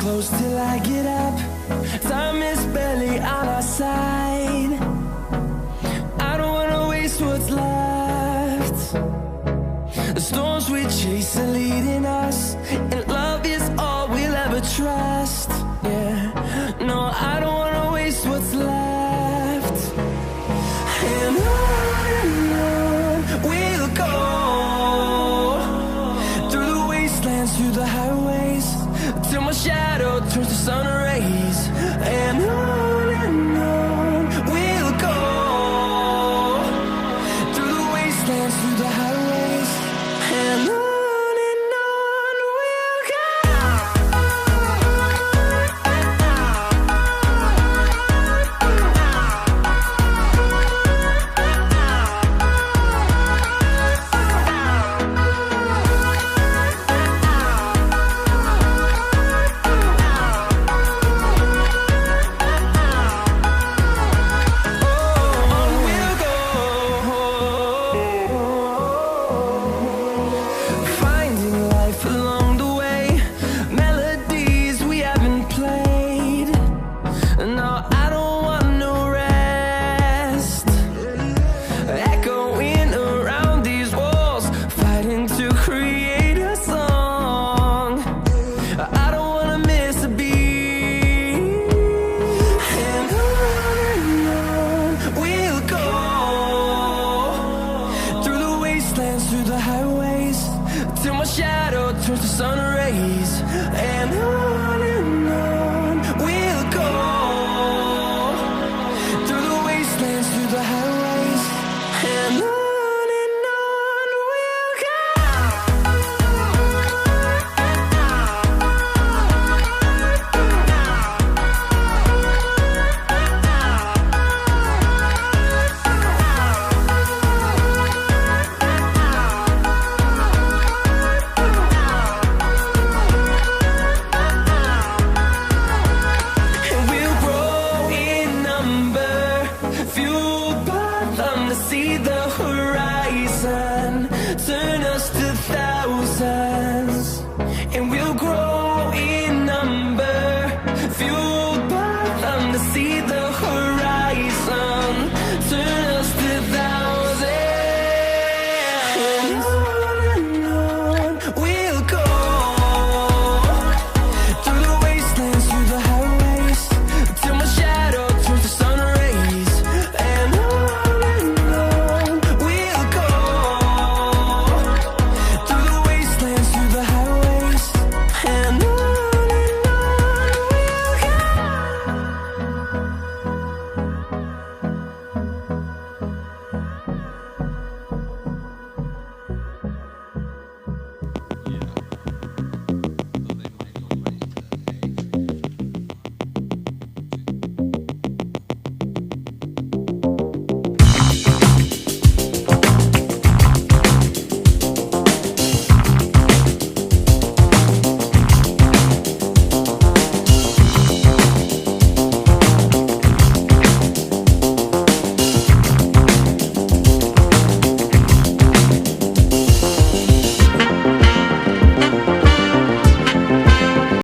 close till I get up. Time is barely on our side. I don't wanna waste what's left. The storms we chase are leading us, and love is all we'll ever trust. Yeah, no, I don't wanna waste what's left. And on we'll go, through the wastelands, through the highways, till my shadow turns to sun rays. And on we'll go, through the wastelands, through the highways, and on we'll go. Through the highways, till my shadow turns to sun rays. And on we'll go, through the wastelands, through the highways, and on we'll go. See the horizon, turn us to thousands, and we'll grow in number, fueled by them to see the horizon.